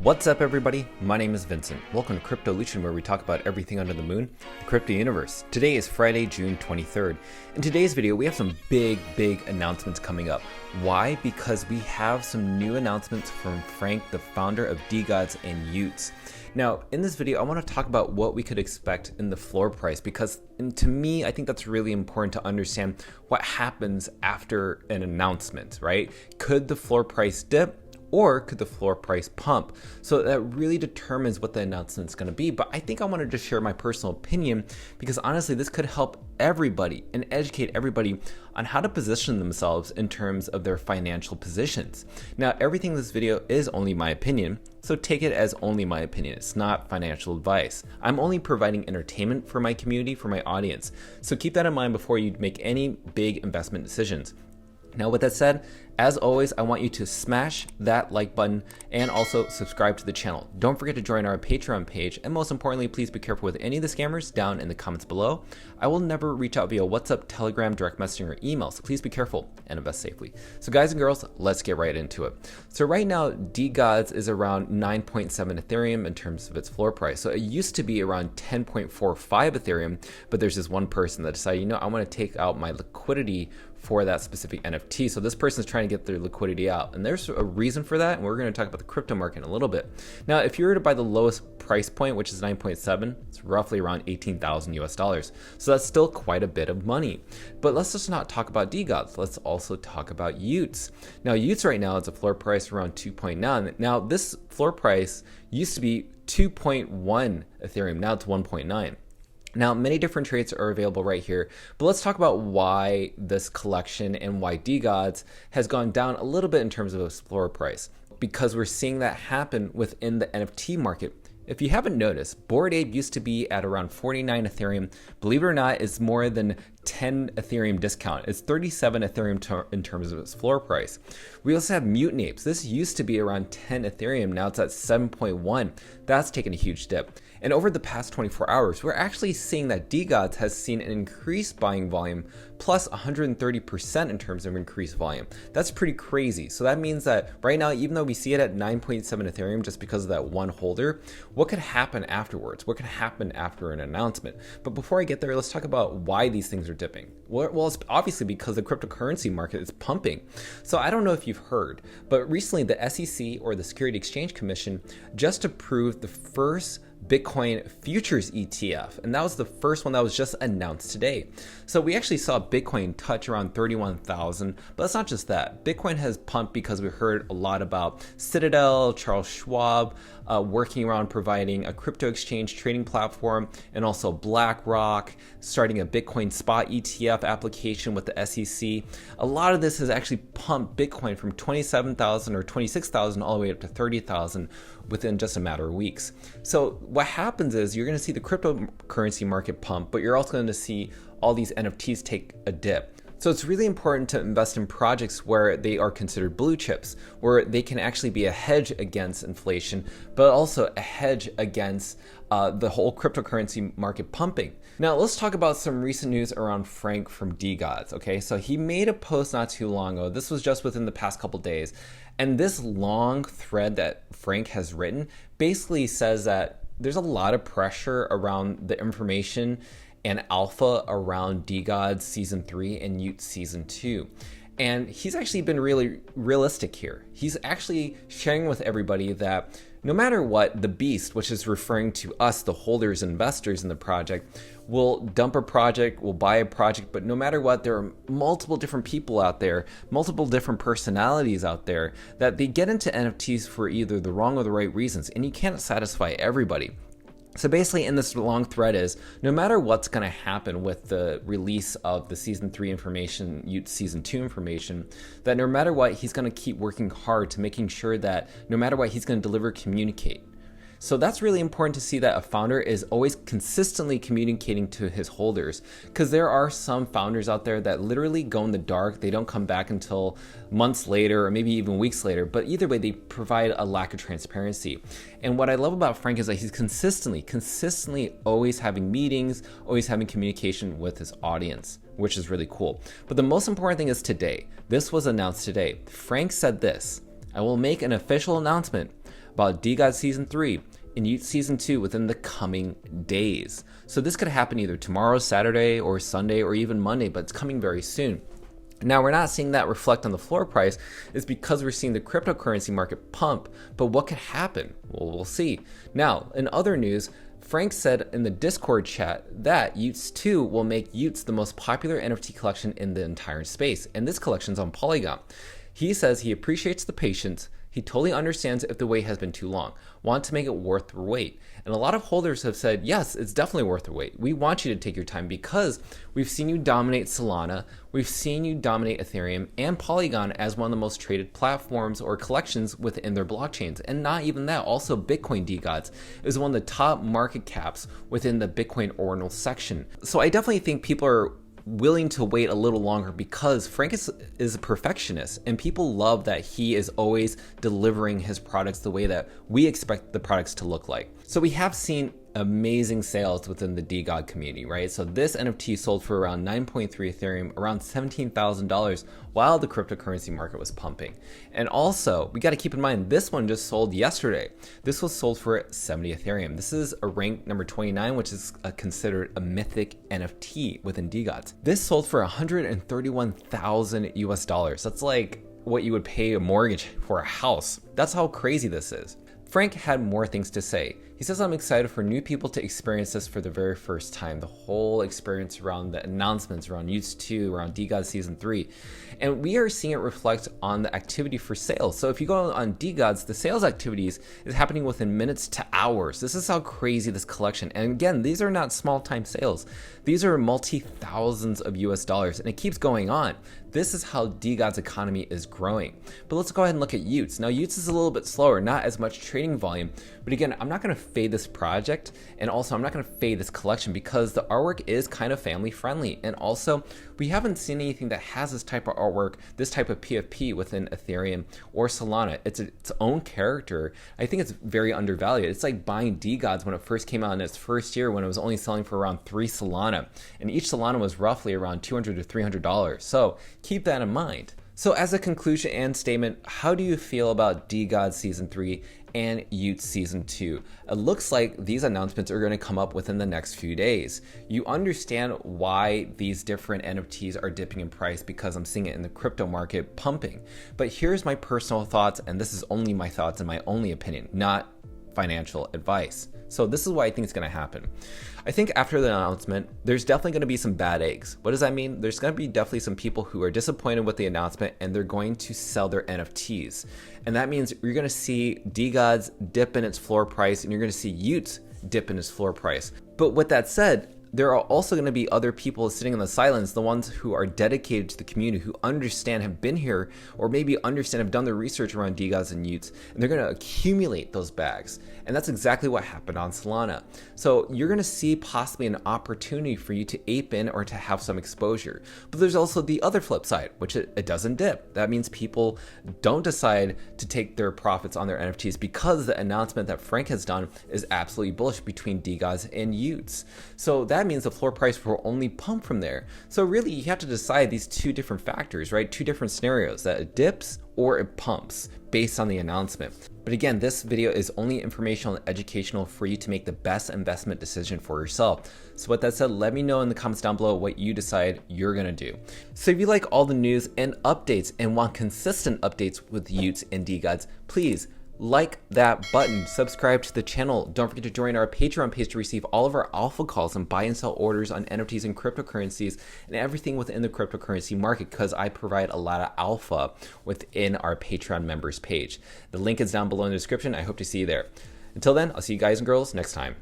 What's up everybody? My name is Vincent. Welcome to Cryptolution, where we talk about everything under the moon, the crypto universe. Today is Friday, June 23rd. In today's video, we have some big announcements coming up. Why? Because we have some new announcements from Frank, the founder of Degods and y00ts. Now, in this video, I want to talk about what we could expect in the floor price, because to me, I think that's really important to understand what happens after an announcement, right? Could the floor price dip? Or could the floor price pump? So that really determines what the announcement is going to be. But I think I wanted to share my personal opinion because honestly, this could help everybody and educate everybody on how to position themselves in terms of their financial positions. Now, everything in this video is only my opinion, so take it as only my opinion. It's not financial advice. I'm only providing entertainment for my community, for my audience. So keep that in mind before you make any big investment decisions. Now, with that said, as always, I want you to smash that like button and also subscribe to the channel. Don't forget to join our Patreon page, and most importantly, please be careful with any of the scammers down in the comments below. I will never reach out via WhatsApp, Telegram, direct messaging, or email, so please be careful and invest safely. So guys and girls, let's get right into it. So right now, Degods is around 9.7 Ethereum in terms of its floor price. So it used to be around 10.45 Ethereum, but there's this one person that decided, I want to take out my liquidity for that specific NFT. So this person is trying to get their liquidity out. And there's a reason for that. And we're going to talk about the crypto market in a little bit. Now, if you were to buy the lowest price point, which is 9.7, it's roughly around 18,000 US dollars. So that's still quite a bit of money. But let's just not talk about Degods. Let's also talk about y00ts. Now, y00ts right now is a floor price around 2.9. Now, this floor price used to be 2.1 Ethereum. Now it's 1.9. Now, many different trades are available right here, but let's talk about why this collection and why Degods has gone down a little bit in terms of its floor price, because we're seeing that happen within the NFT market. If you haven't noticed, Bored Ape used to be at around 49 Ethereum. Believe it or not, it's more than 10 Ethereum discount. It's 37 Ethereum in terms of its floor price. We also have Mutant Apes. This used to be around 10 Ethereum. Now it's at 7.1. That's taken a huge dip. And over the past 24 hours, we're actually seeing that Degods has seen an increased buying volume plus 130% in terms of increased volume. That's pretty crazy. So that means that right now, even though we see it at 9.7 Ethereum just because of that one holder, what could happen afterwards? What could happen after an announcement? But before I get there, let's talk about why these things are dipping. Well, it's obviously because the cryptocurrency market is pumping. So I don't know if you've heard, but recently the SEC, or the Security Exchange Commission, just approved the first Bitcoin futures ETF, and that was the first one that was just announced today. So we actually saw Bitcoin touch around 31,000, but it's not just that. Bitcoin has pumped because we heard a lot about Citadel, Charles Schwab, working around providing a crypto exchange trading platform, and also BlackRock starting a Bitcoin spot ETF application with the SEC. A lot of this has actually pumped Bitcoin from 27,000 or 26,000 all the way up to 30,000 within just a matter of weeks. So what happens is you're going to see the cryptocurrency market pump, but you're also going to see all these NFTs take a dip. So it's really important to invest in projects where they are considered blue chips, where they can actually be a hedge against inflation, but also a hedge against the whole cryptocurrency market pumping. Now let's talk about some recent news around Frank from Degods. Okay, so he made a post not too long ago. This was just within the past couple days. And this long thread that Frank has written basically says that there's a lot of pressure around the information and alpha around Degods Season 3 and y00ts Season 2. And he's actually been really realistic here. He's actually sharing with everybody that no matter what, the beast, which is referring to us, the holders, investors in the project, will dump a project, will buy a project, but no matter what, there are multiple different people out there, multiple different personalities out there, that they get into NFTs for either the wrong or the right reasons, and you can't satisfy everybody. So basically in this long thread is, no matter what's going to happen with the release of the Season 3 information, y00ts Season 2 information, that no matter what, he's going to keep working hard to making sure that no matter what, he's going to deliver, communicate. So that's really important to see, that a founder is always consistently communicating to his holders, because there are some founders out there that literally go in the dark. They don't come back until months later or maybe even weeks later, but either way, they provide a lack of transparency. And what I love about Frank is that he's consistently always having meetings, always having communication with his audience, which is really cool. But the most important thing is today. This was announced today. Frank said this: "I will make an official announcement about Degods Season 3 and y00ts Season 2 within the coming days. So this could happen either tomorrow, Saturday, or Sunday, or even Monday, but it's coming very soon. Now, we're not seeing that reflect on the floor price is because we're seeing the cryptocurrency market pump, but what could happen? Well, we'll see. Now, in other news, Frank said in the Discord chat that y00ts 2 will make y00ts the most popular NFT collection in the entire space, and this collection's on Polygon. He says he appreciates the patience. He totally understands if the wait has been too long, want to make it worth the wait. And a lot of holders have said, yes, it's definitely worth the wait. We want you to take your time because we've seen you dominate Solana, we've seen you dominate Ethereum and Polygon as one of the most traded platforms or collections within their blockchains. And not even that, also Bitcoin Degods is one of the top market caps within the Bitcoin ordinal section. So I definitely think people are willing to wait a little longer because Frank is a perfectionist and people love that he is always delivering his products the way that we expect the products to look like. So we have seen amazing sales within the Degod community, right? So this NFT sold for around 9.3 Ethereum, around $17,000 while the cryptocurrency market was pumping. And also, we got to keep in mind, this one just sold yesterday. This was sold for 70 Ethereum. This is a rank number 29, which is considered a mythic NFT within Degods. This sold for 131,000 US dollars. That's like what you would pay a mortgage for a house. That's how crazy this is. Frank had more things to say. He says, I'm excited for new people to experience this for the very first time. The whole experience around the announcements around y00ts 2, around Degods Season 3. And we are seeing it reflect on the activity for sales. So if you go on Degods, the sales activities is happening within minutes to hours. This is how crazy this collection. And again, these are not small time sales. These are multi-thousands of US dollars and it keeps going on. This is how Degods economy is growing. But let's go ahead and look at y00ts. Now y00ts is a little bit slower, not as much trading volume. But again, I'm not going to fade this project, and also I'm not going to fade this collection because the artwork is kind of family friendly. And also, we haven't seen anything that has this type of artwork, this type of PFP within Ethereum or Solana. It's its own character. I think it's very undervalued. It's like buying Degods when it first came out in its first year when it was only selling for around 3 Solana. And each Solana was roughly around $200 to $300. So keep that in mind. So as a conclusion and statement, how do you feel about Degods Season 3 and y00ts Season 2? It looks like these announcements are going to come up within the next few days. You understand why these different NFTs are dipping in price because I'm seeing it in the crypto market pumping. But here's my personal thoughts, and this is only my thoughts and my only opinion, not financial advice. So this is what I think is going to happen. I think after the announcement, there's definitely going to be some bad eggs. What does that mean? There's going to be definitely some people who are disappointed with the announcement and they're going to sell their NFTs. And that means you're going to see Degods dip in its floor price and you're going to see y00ts dip in its floor price. But with that said, there are also going to be other people sitting in the silence, the ones who are dedicated to the community, who understand, have been here, or maybe understand, have done their research around Degods and y00ts, and they're going to accumulate those bags. And that's exactly what happened on Solana. So you're going to see possibly an opportunity for you to ape in or to have some exposure. But there's also the other flip side, which it doesn't dip. That means people don't decide to take their profits on their NFTs because the announcement that Frank has done is absolutely bullish between Degods and y00ts. So that means the floor price will only pump from there. So really you have to decide these two different factors, right? Two different scenarios, that it dips or it pumps based on the announcement. But again, this video is only informational and educational for you to make the best investment decision for yourself. So with that said, let me know in the comments down below what you decide you're gonna do. So if you like all the news and updates and want consistent updates with y00ts and Degods, please like that button, subscribe to the channel. Don't forget to join our Patreon page to receive all of our alpha calls and buy and sell orders on NFTs and cryptocurrencies and everything within the cryptocurrency market because I provide a lot of alpha within our Patreon members page. The link is down below in the description. I hope to see you there. Until then, I'll see you guys and girls next time.